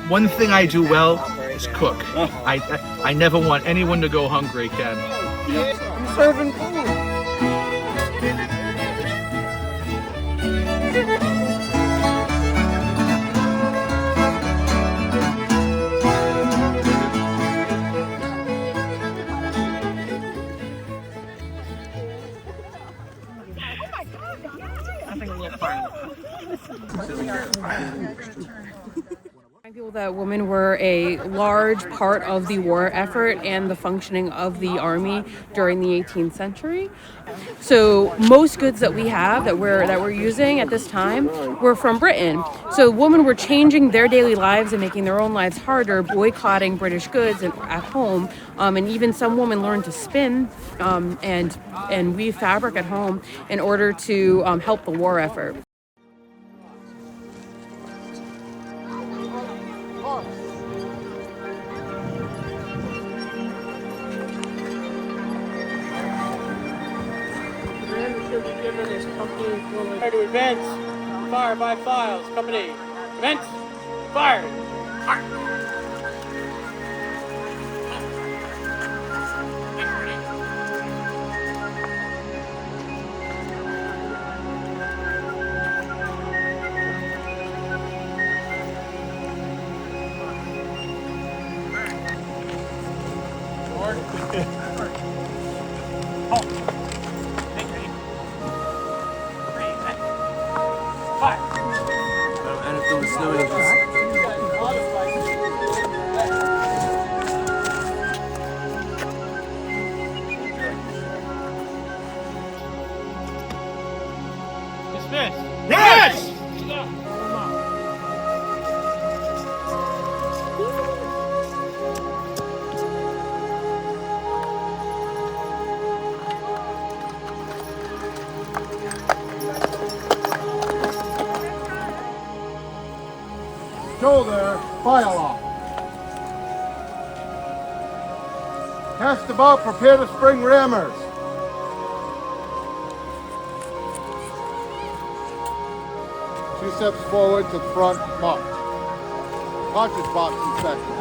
One thing I do well is cook. I never want anyone to go hungry, Ken. I'm serving food. I feel that women were a large part of the war effort and the functioning of the army during the 18th century. So most goods that we have that we're using at this time were from Britain. So women were changing their daily lives and making their own lives harder, boycotting British goods at home. And even some women learned to spin and weave fabric at home in order to help the war effort. Prepare to advance. Fire by files. Company. Advance. Fire. Fire. Yes! Shoulder, file off. Cast about, prepare to spring rammers. Two steps forward to the front, march. Cartridge box inspection.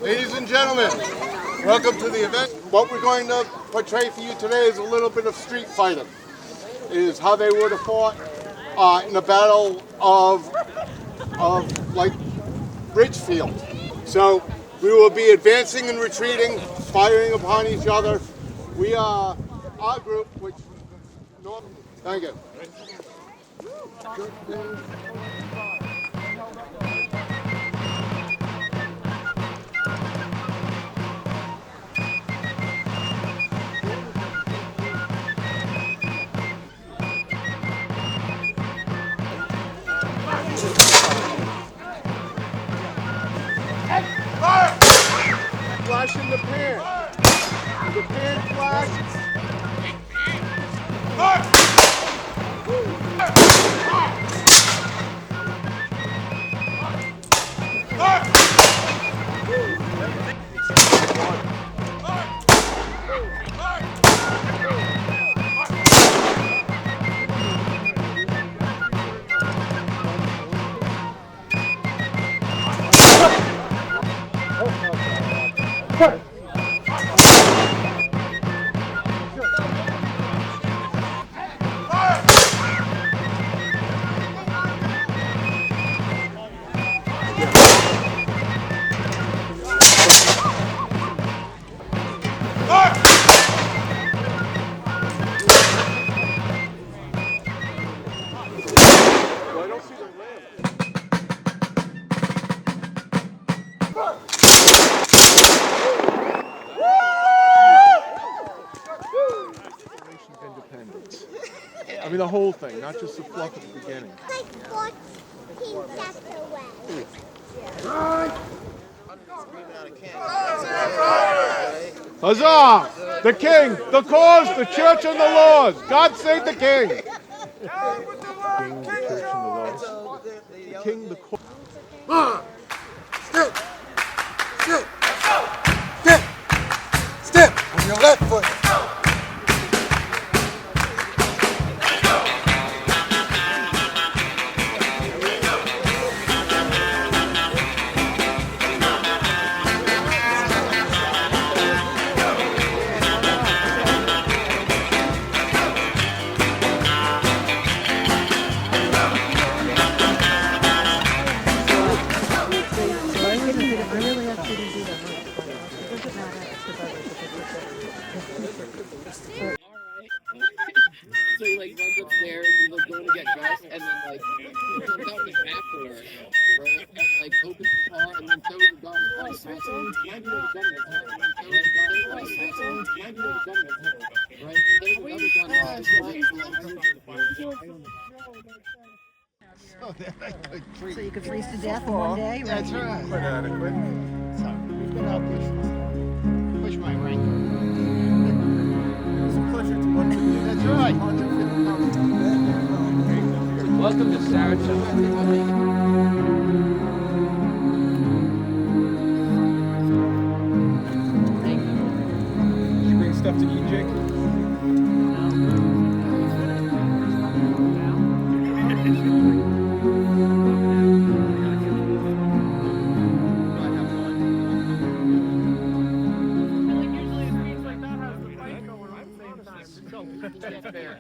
Ladies and gentlemen, welcome to the event. What we're going to portray for you today is a little bit of street fighting. It is how they would have fought in the battle of like Ridgefield. So we will be advancing and retreating, firing upon each other. We are our group, which thank you. Flash in the pan. The pan flashes. I mean the whole thing, not just the fluff at the beginning. Like 14 steps away. Huzzah! The king, the cause, the church, and the laws. God save the king. The king, the church, and the laws. The king, the cause. Step on your left foot. So he like runs upstairs and like going to get dressed and then like he comes out in his backdoor, right? And like opens the car and then throws the gun. Oh, might be where the gun is. And then throws the gun. Might be where the gun is. Right? Throws another gun. So you could freeze to death in one day, right? That's right. Quite adequate. So we've been out push my rank. It's a pleasure to work with you. That's right. Welcome to Saratoga. Did you bring stuff to eat, Jake?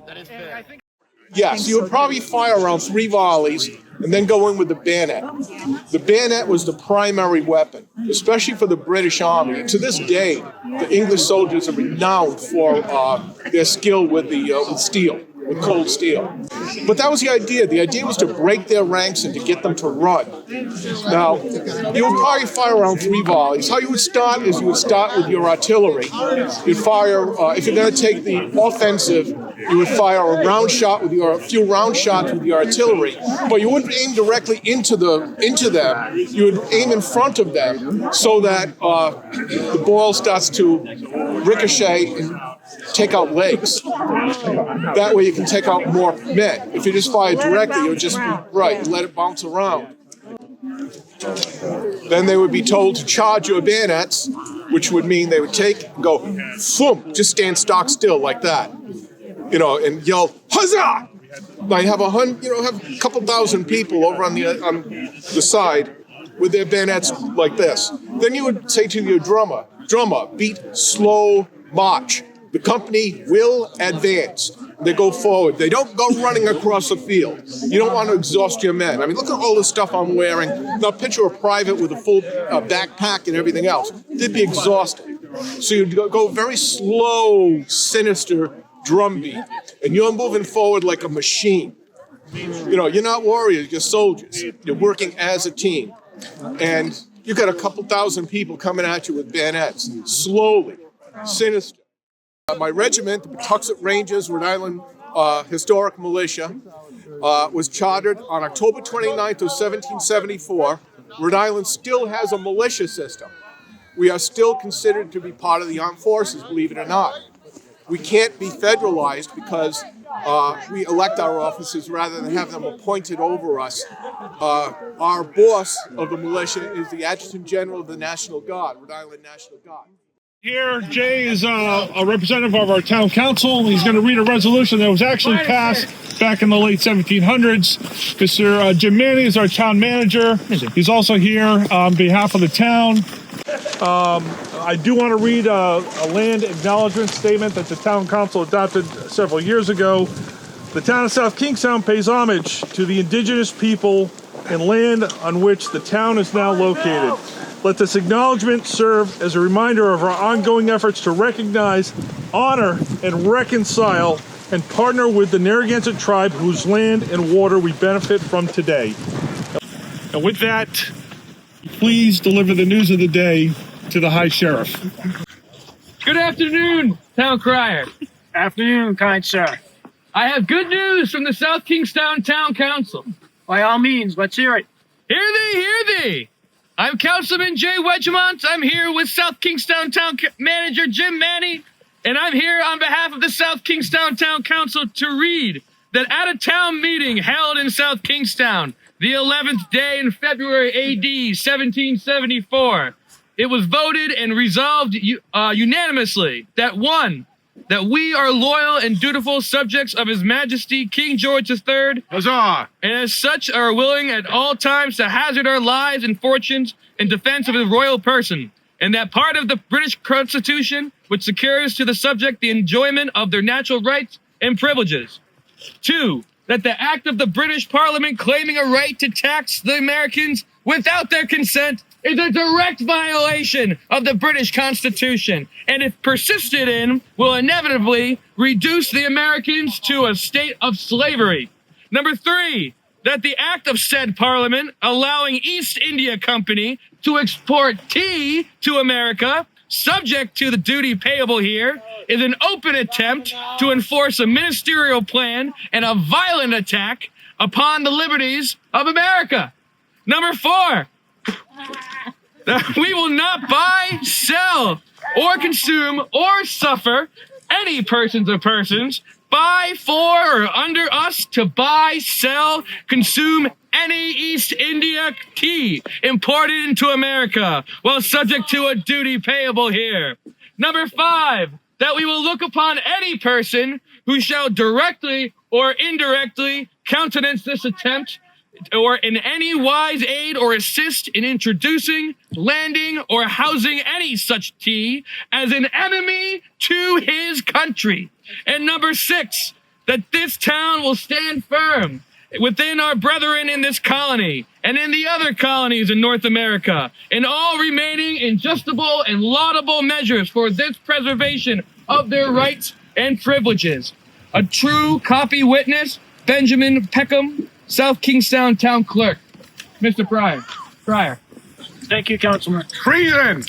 That is fair. Yes, you would probably fire around 3 volleys and then go in with the bayonet. The bayonet was the primary weapon, especially for the British Army. To this day, the English soldiers are renowned for their skill with with steel, with cold steel. But that was the idea. The idea was to break their ranks and to get them to run. Now, you would probably fire around 3 volleys. How you would start is you would start with your artillery. You'd fire, if you're going to take the offensive, you would fire a few round shots with your artillery, but you wouldn't aim directly into them. You would aim in front of them so that the ball starts to ricochet and take out legs. That way you can take out more men. If you just fire directly, you'll just you let it bounce around. Then they would be told to charge your bayonets, which would mean they would take and go, boom, just stand stock still like that. And yell, huzzah! Might have have a couple thousand people over on the side with their bayonets like this. Then you would say to your drummer, beat slow march. The company will advance. They go forward. They don't go running across the field. You don't want to exhaust your men. I mean, look at all the stuff I'm wearing. Now picture a private with a full backpack and everything else. They'd be exhausted. So you'd go very slow, sinister drumbeat, and you're moving forward like a machine. You're not warriors, you're soldiers. You're working as a team. And you got a couple thousand people coming at you with bayonets, slowly, sinister. My regiment, the Pawtuxet Rangers, Rhode Island Historic Militia, was chartered on October 29th of 1774. Rhode Island still has a militia system. We are still considered to be part of the armed forces, believe it or not. We can't be federalized because we elect our officers rather than have them appointed over us. Our boss of the militia is the Adjutant General of the National Guard, Rhode Island National Guard. Here, Jay is a representative of our town council. He's going to read a resolution that was actually passed back in the late 1700s. Mr. Jim Manning is our town manager. He's also here on behalf of the town. I do want to read a land acknowledgement statement that the town council adopted several years ago. The town of South Kingstown pays homage to the indigenous people and land on which the town is now located. Let this acknowledgement serve as a reminder of our ongoing efforts to recognize, honor, and reconcile and partner with the Narragansett tribe whose land and water we benefit from today. And with that, please deliver the news of the day to the High Sheriff. Good afternoon, Town Crier. Afternoon, kind sir. I have good news from the South Kingstown Town Council. By all means, let's hear it. Hear thee, hear thee! I'm Councilman Jay Wedgemont. I'm here with South Kingstown Town Manager Jim Manny, and I'm here on behalf of the South Kingstown Town Council to read that at a town meeting held in South Kingstown, the 11th day in February AD 1774, it was voted and resolved unanimously that one, that we are loyal and dutiful subjects of His Majesty King George III, Huzzah! and as such are willing at all times to hazard our lives and fortunes in defense of his royal person, and that part of the British Constitution which secures to the subject the enjoyment of their natural rights and privileges. 2, that the act of the British Parliament claiming a right to tax the Americans without their consent is a direct violation of the British Constitution, and if persisted in, will inevitably reduce the Americans to a state of slavery. 3, that the act of said Parliament allowing East India Company to export tea to America, subject to the duty payable here, is an open attempt to enforce a ministerial plan and a violent attack upon the liberties of America. 4, that we will not buy, sell, or consume, or suffer any persons or persons by, for, or under us to buy, sell, consume any East India tea imported into America while subject to a duty payable here. 5, that we will look upon any person who shall directly or indirectly countenance this attempt or in any wise aid or assist in introducing, landing, or housing any such tea as an enemy to his country. And 6, that this town will stand firm within our brethren in this colony and in the other colonies in North America, in all remaining injustible and laudable measures for this preservation of their rights and privileges. A true copy witness, Benjamin Peckham, South Kingstown Town Clerk. Mr. Pryor. Thank you, Councilman. Treason!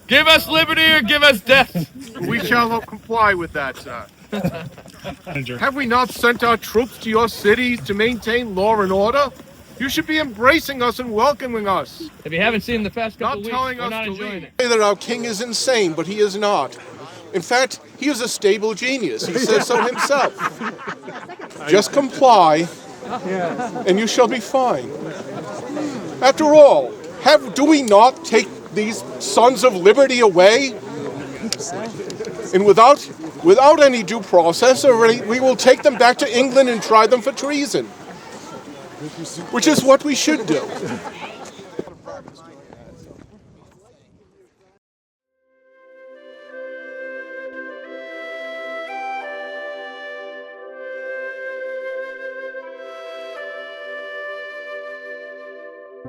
Give us liberty or give us death. We shall not comply with that, sir. Have we not sent our troops to your cities to maintain law and order? You should be embracing us and welcoming us. If you haven't seen the past couple Not weeks, telling we're us not to enjoying leave. it. Say that our king is insane, but he is not. In fact, he is a stable genius. He says so himself. Just comply, and you shall be fine. After all, do we not take these sons of liberty away? And without any due process, we will take them back to England and try them for treason, which is what we should do.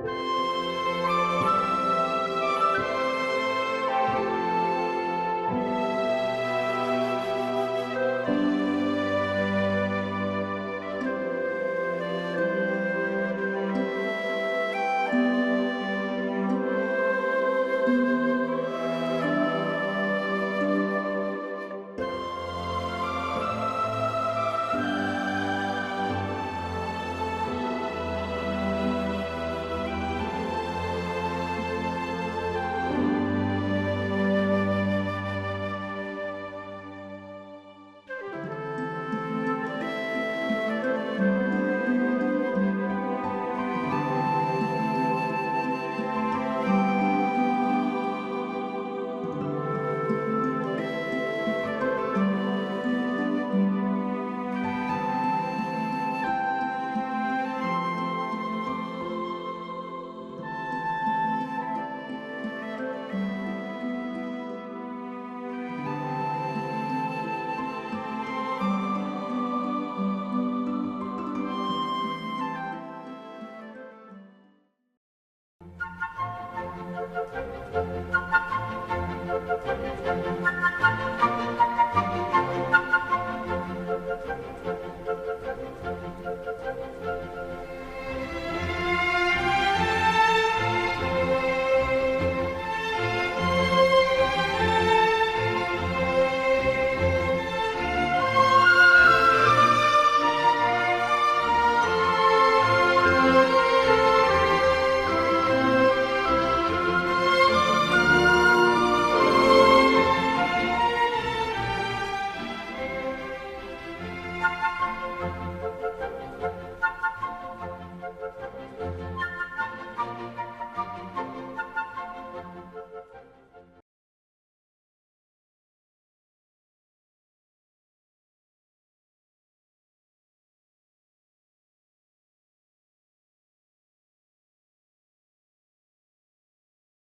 Thank you.